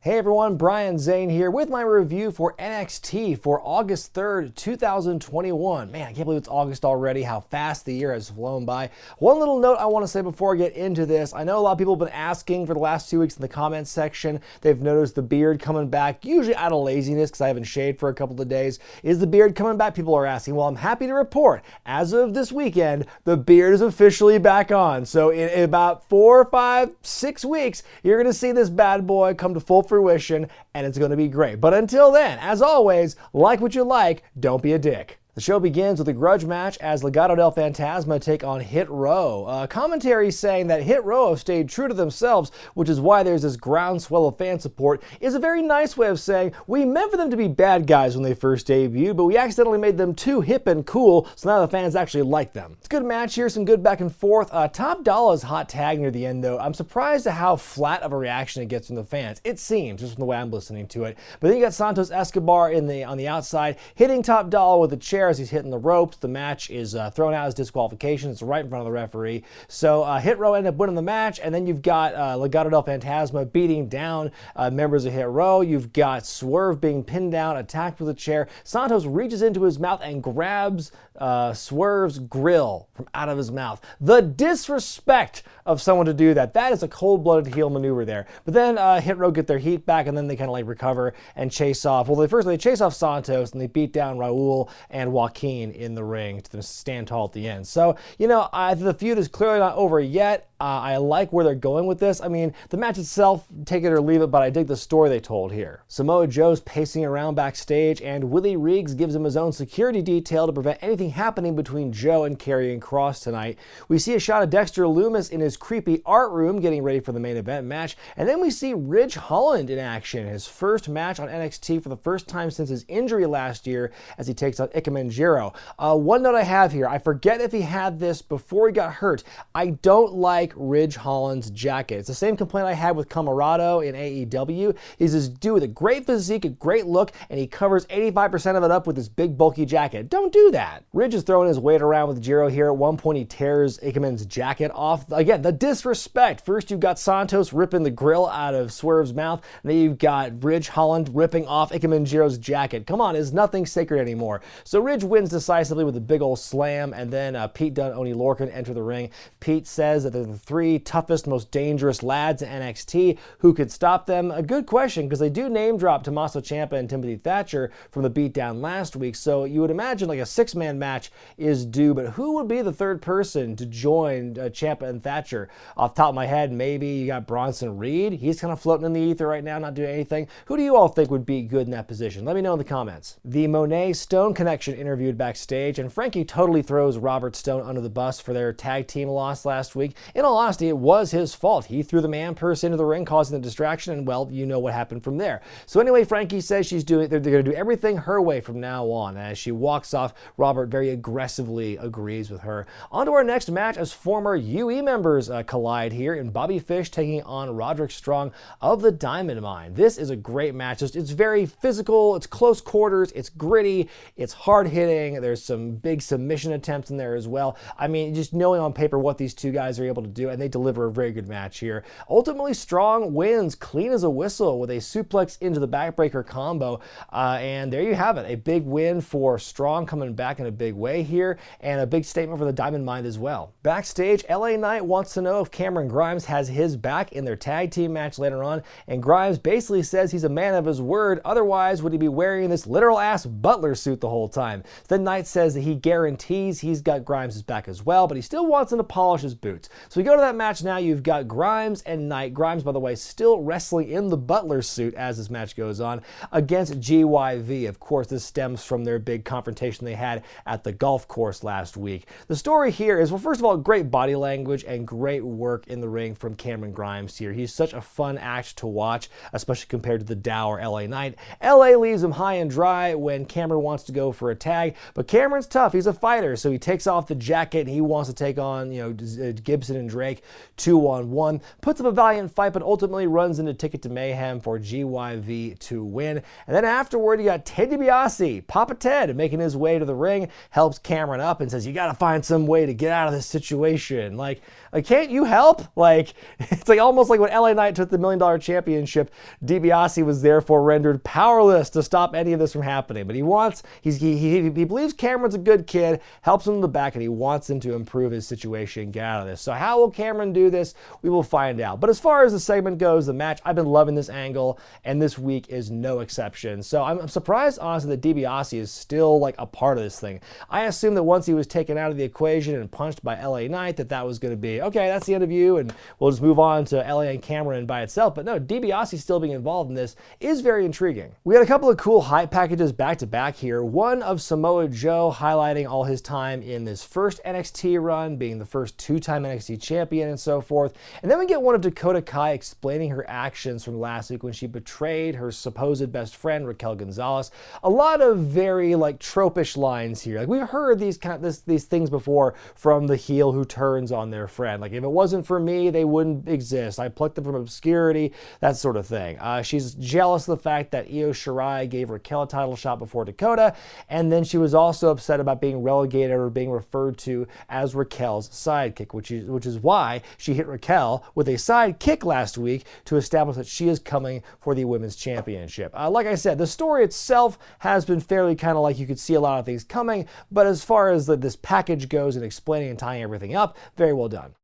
Hey everyone, Brian Zane here with my review for NXT for August 3rd, 2021. Man, I can't believe it's August already, how fast the year has flown by. One little note I want to say before I get into this. I know a lot of people have been asking for the last 2 weeks in the comments section. They've noticed the beard coming back, usually out of laziness because I haven't shaved for a couple of days. Is the beard coming back? People are asking. Well, I'm happy to report, as of this weekend, the beard is officially back on. So in about 4, 5, 6 weeks, you're going to see this bad boy come to full fruition, and it's going to be great. But until then, as always, like what you like, don't be a dick. The show begins with a grudge match as Legato Del Fantasma take on Hit Row. Commentary saying that Hit Row have stayed true to themselves, which is why there's this groundswell of fan support, is a very nice way of saying we meant for them to be bad guys when they first debuted, but we accidentally made them too hip and cool, so now the fans actually like them. It's a good match here, some good back and forth. Top Dolla's hot tag near the end though. I'm surprised at how flat of a reaction it gets from the fans. It seems, just from the way I'm listening to it. But then you got Santos Escobar on the outside, hitting Top Dollar with a chair as he's hitting the ropes. The match is thrown out as disqualification. It's right in front of the referee. So Hit Row end up winning the match, and then you've got Legato Del Fantasma beating down members of Hit Row. You've got Swerve being pinned down, attacked with a chair. Santos reaches into his mouth and grabs Swerve's grill from out of his mouth. The disrespect of someone to do that. That is a cold-blooded heel maneuver there. But then Hit Row get their heat back, and then they kind of like recover and chase off. Well, they chase off Santos, and they beat down Raul and Joaquin in the ring to stand tall at the end. So, you know, the feud is clearly not over yet. I like where they're going with this. I mean, the match itself, take it or leave it, but I dig the story they told here. Samoa Joe's pacing around backstage, and Willie Riggs gives him his own security detail to prevent anything happening between Joe and Karrion Kross tonight. We see a shot of Dexter Lumis in his creepy art room getting ready for the main event match, and then we see Ridge Holland in action, his first match on NXT for the first time since his injury last year as he takes on Ichimanjiro. One note I have here, I forget if he had this before he got hurt. I don't like Ridge Holland's jacket. It's the same complaint I had with Camarado in AEW. He's this dude with a great physique, a great look, and he covers 85% of it up with this big bulky jacket. Don't do that. Ridge is throwing his weight around with Jiro here. At one point he tears Ikemen's jacket off. Again, the disrespect. First you've got Santos ripping the grill out of Swerve's mouth, and then you've got Ridge Holland ripping off Ikemenjiro's jacket. Come on, is nothing sacred anymore. So Ridge wins decisively with a big old slam, and then Pete Dunne and Oney Lorcan enter the ring. Pete says that they're the 3 toughest, most dangerous lads in NXT. Who could stop them? A good question, because they do name drop Tommaso Ciampa and Timothy Thatcher from the beatdown last week, so you would imagine like a 6-man match is due, but who would be the third person to join Ciampa and Thatcher? Off the top of my head, maybe you got Bronson Reed. He's kind of floating in the ether right now, not doing anything. Who do you all think would be good in that position? Let me know in the comments. The Monet Stone Connection interviewed backstage, and Frankie totally throws Robert Stone under the bus for their tag team loss last week. In all honesty, it was his fault. He threw the man purse into the ring, causing the distraction, and well, you know what happened from there. So anyway, Frankie says they're going to do everything her way from now on. And as she walks off, Robert very aggressively agrees with her. On to our next match as former UE members collide here, in Bobby Fish taking on Roderick Strong of the Diamond Mine. This is a great match. It's very physical, it's close quarters, it's gritty, it's hard hitting. There's some big submission attempts in there as well. I mean, just knowing on paper what these two guys are able to do, and they deliver a very good match here. Ultimately, Strong wins clean as a whistle with a suplex into the backbreaker combo, and there you have it. A big win for Strong, coming back in a big way here, and a big statement for the Diamond Mine as well. Backstage, LA Knight wants to know if Cameron Grimes has his back in their tag team match later on, and Grimes basically says he's a man of his word, otherwise would he be wearing this literal ass butler suit the whole time. Then Knight says that he guarantees he's got Grimes' back as well, but he still wants him to polish his boots. So we go to that match now. You've got Grimes and Knight. Grimes, by the way, still wrestling in the butler suit as this match goes on against GYV. Of course, this stems from their big confrontation they had at the golf course last week. The story here is, well, first of all, great body language and great work in the ring from Cameron Grimes here. He's such a fun act to watch, especially compared to the dour LA Knight. LA leaves him high and dry when Cameron wants to go for a tag, but Cameron's tough. He's a fighter, so he takes off the jacket and he wants to take on, Gibson and Drake 2-on-1. Puts up a valiant fight, but ultimately runs into Ticket to Mayhem for GYV to win. And then afterward, you got Ted DiBiase, Papa Ted, making his way to the ring, helps Cameron up and says, you got to find some way to get out of this situation. Like, can't you help? Like, it's like almost like when LA Knight took the $1 Million Championship, DiBiase was therefore rendered powerless to stop any of this from happening. But he believes Cameron's a good kid, helps him in the back, and he wants him to improve his situation and get out of this. So how will Cameron do this? We will find out. But as far as the segment goes, the match, I've been loving this angle, and this week is no exception. So I'm surprised, honestly, that DiBiase is still like a part of this thing. I assumed that once he was taken out of the equation and punched by LA Knight, that was going to be, okay, that's the end of you, and we'll just move on to LA and Cameron by itself. But no, DiBiase still being involved in this is very intriguing. We got a couple of cool hype packages back to back here. One of Samoa Joe highlighting all his time in this first NXT run, being the first two-time NXT champion and so forth. And then we get one of Dakota Kai explaining her actions from last week when she betrayed her supposed best friend, Raquel Gonzalez. A lot of very like tropish lines here. Like we've heard these things before from the heel who turns on their friend. Like if it wasn't for me, they wouldn't exist. I plucked them from obscurity, that sort of thing. She's jealous of the fact that Eo Shirai gave Raquel a title shot before Dakota, and then she was also upset about being relegated or being referred to as Raquel's sidekick, which is why she hit Raquel with a sidekick last week to establish that she is coming for the Women's Championship. Like I said, the story itself has been fairly kind of like you could see a lot of things coming, but as far as this package goes and explaining and tying everything up, very well done.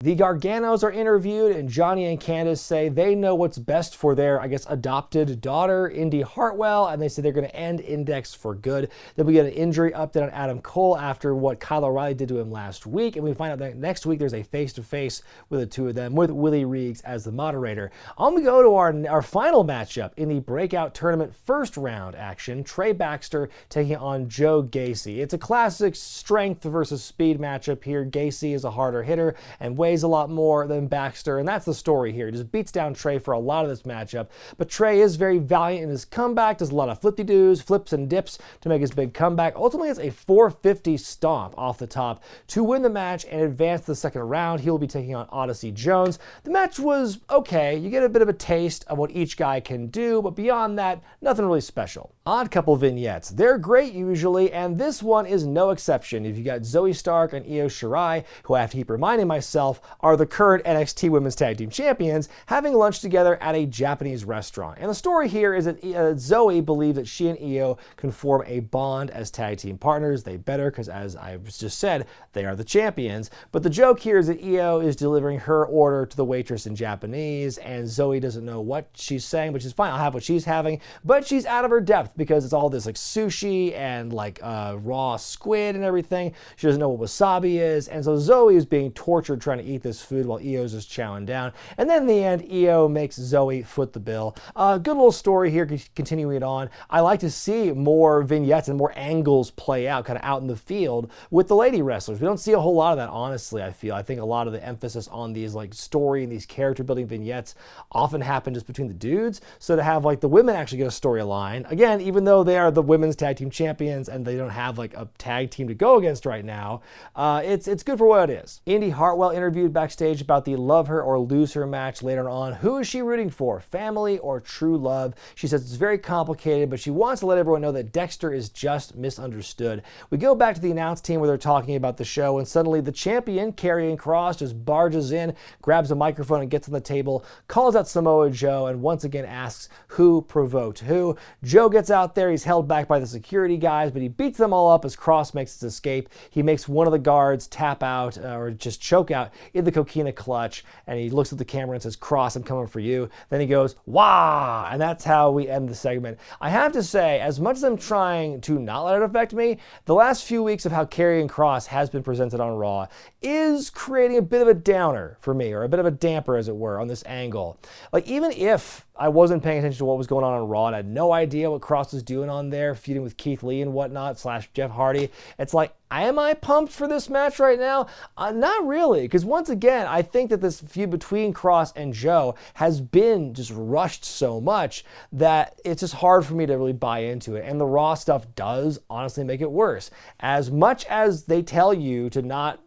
The Garganos are interviewed, and Johnny and Candice say they know what's best for their, adopted daughter, Indi Hartwell, and they say they're going to end Index for good. Then we get an injury update on Adam Cole after what Kyle O'Reilly did to him last week, and we find out that next week there's a face-to-face with the two of them, with Willie Reeves as the moderator. On we go to our final matchup in the Breakout Tournament first round action, Trey Baxter taking on Joe Gacy. It's a classic strength versus speed matchup here. Gacy is a harder hitter and weighs a lot more than Baxter, and that's the story here. He just beats down Trey for a lot of this matchup, but Trey is very valiant in his comeback, does a lot of flippy-doos, flips and dips to make his big comeback. Ultimately, it's a 450 stomp off the top to win the match and advance to the second round. He will be taking on Odyssey Jones. The match was okay. You get a bit of a taste of what each guy can do, but beyond that, nothing really special. Odd couple vignettes. They're great usually, and this one is no exception. If you got Zoe Stark and Eo Shirai, who I have to keep reminding myself are the current NXT Women's Tag Team Champions, having lunch together at a Japanese restaurant. And the story here is that Zoe believes that she and Eo can form a bond as tag team partners. They better, because as I just said, they are the champions. But the joke here is that Eo is delivering her order to the waitress in Japanese, and Zoe doesn't know what she's saying, which is fine. I'll have what she's having. But she's out of her depth because it's all this like sushi and like raw squid and everything. She doesn't know what wasabi is. And so Zoe is being tortured trying to eat this food while Eo's just chowing down. And then in the end, Eo makes Zoe foot the bill. Good little story here, continuing it on. I like to see more vignettes and more angles play out, kind of out in the field with the lady wrestlers. We don't see a whole lot of that, honestly, I feel. I think a lot of the emphasis on these like story and these character building vignettes often happen just between the dudes. So to have like the women actually get a storyline, again, even though they are the women's tag team champions and they don't have like a tag team to go against right now, it's good for what it is. Indi Hartwell interviewed backstage about the love her or lose her match later on. Who is she rooting for? Family or true love? She says it's very complicated, but she wants to let everyone know that Dexter is just misunderstood. We go back to the announce team where they're talking about the show, and suddenly the champion, Karrion Kross, just barges in, grabs a microphone and gets on the table, calls out Samoa Joe, and once again asks who provoked who. Joe gets out there. He's held back by the security guys, but he beats them all up as Kross makes his escape. He makes one of the guards tap out or just choke out in the coquina clutch, and he looks at the camera and says, "Kross, I'm coming for you." Then he goes, "Wah!" And that's how we end the segment. I have to say, as much as I'm trying to not let it affect me, the last few weeks of how Karrion Kross has been presented on Raw is creating a bit of a downer for me, or a bit of a damper, as it were, on this angle. Like, even if I wasn't paying attention to what was going on Raw and I had no idea what Kross was doing on there, feuding with Keith Lee and whatnot, / Jeff Hardy, it's like, Am I pumped for this match right now? Not really, because once again, I think that this feud between Cross and Joe has been just rushed so much that it's just hard for me to really buy into it. And the Raw stuff does honestly make it worse. As much as they tell you to not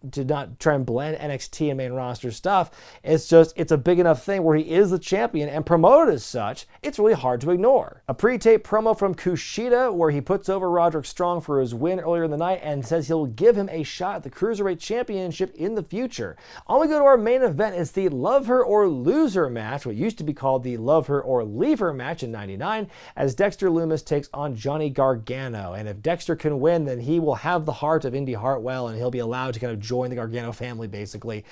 try and blend NXT and main roster stuff, it's a big enough thing where he is the champion and promoted as such, it's really hard to ignore. A pre-tape promo from Kushida where he puts over Roderick Strong for his win earlier in the night and says he'll give him a shot at the Cruiserweight Championship in the future. On we go to our main event. It's the Love Her or Lose Her match, what used to be called the Love Her or Leave Her match in '99, as Dexter Lumis takes on Johnny Gargano. And if Dexter can win, then he will have the heart of Indi Hartwell and he'll be allowed to kind of join the Gargano family, basically.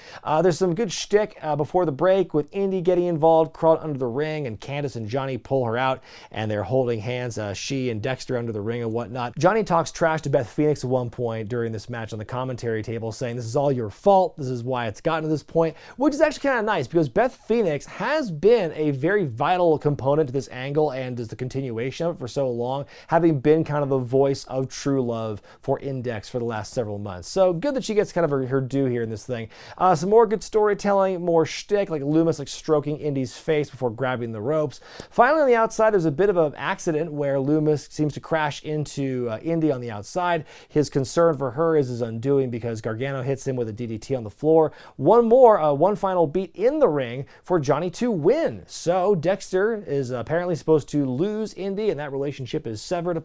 There's some good shtick before the break with Indi getting involved, crawled under the ring, and Candice and Johnny pull her out, and they're holding hands, she and Dexter under the ring and whatnot. Johnny talks trash to Beth Phoenix at one point during this match on the commentary table, saying this is all your fault, this is why it's gotten to this point, which is actually kind of nice because Beth Phoenix has been a very vital component to this angle and is the continuation of it for so long, having been kind of the voice of true love for Index for the last several months. So good that she gets kind of her due here in this thing. Some more good storytelling, more shtick, like Lumis stroking Indy's face before grabbing the ropes. Finally, on the outside, there's a bit of an accident where Lumis seems to crash into Indi on the outside. His concern for her is his undoing because Gargano hits him with a DDT on the floor. One final beat in the ring for Johnny to win. So Dexter is apparently supposed to lose Indi, and that relationship is severed,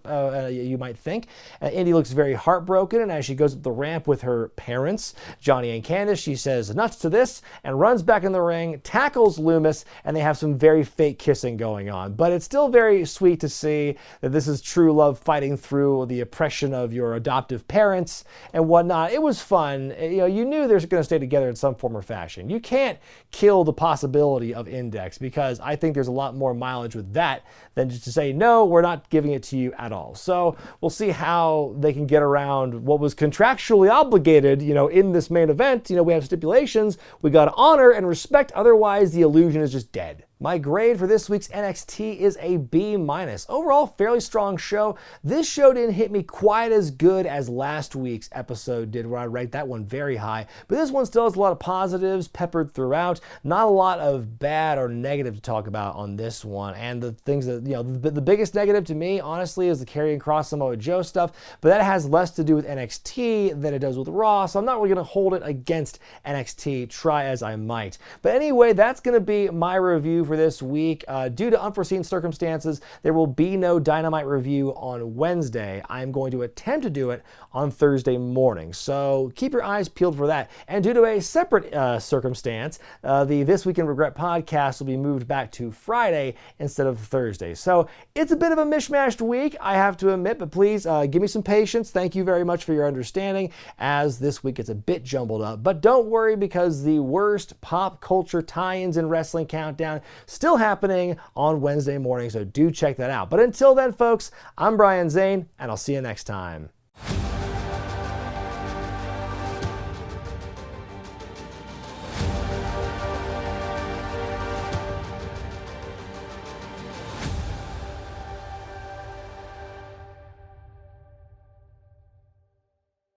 you might think. Indi looks very heartbroken, and as she goes up the ramp with her parents, Johnny and Candice, she says nuts to this and runs back in the ring, tackles Lumis, and they have some very fake kissing going on. But it's still very sweet to see that this is true love fighting through the oppression of your adoptive parents and whatnot. It was fun. You knew they're going to stay together in some form or fashion. You can't kill the possibility of Index because I think there's a lot more mileage with that than just to say, no, we're not giving it to you at all. So we'll see how they can get around what was contractually obligated, in this main event. We have stipulations we got to honor and respect. Otherwise, the illusion is just dead. My grade for this week's NXT is a B-. Overall, fairly strong show. This show didn't hit me quite as good as last week's episode did, where I rate that one very high. But this one still has a lot of positives peppered throughout. Not a lot of bad or negative to talk about on this one. And the things that, the biggest negative to me, honestly, is the Karrion Kross Samoa Joe stuff. But that has less to do with NXT than it does with Raw. So I'm not really going to hold it against NXT, try as I might. But anyway, that's going to be my review for this week. Due to unforeseen circumstances, there will be no Dynamite review on Wednesday. I'm going to attempt to do it on Thursday morning, so keep your eyes peeled for that. And due to a separate circumstance, the This Week in Regret podcast will be moved back to Friday instead of Thursday. So it's a bit of a mishmashed week, I have to admit, but please give me some patience. Thank you very much for your understanding, as this week it's a bit jumbled up. But don't worry, because the worst pop culture tie-ins in Wrestling Countdown still happening on Wednesday morning, so do check that out. But until then, folks, I'm Brian Zane, and I'll see you next time.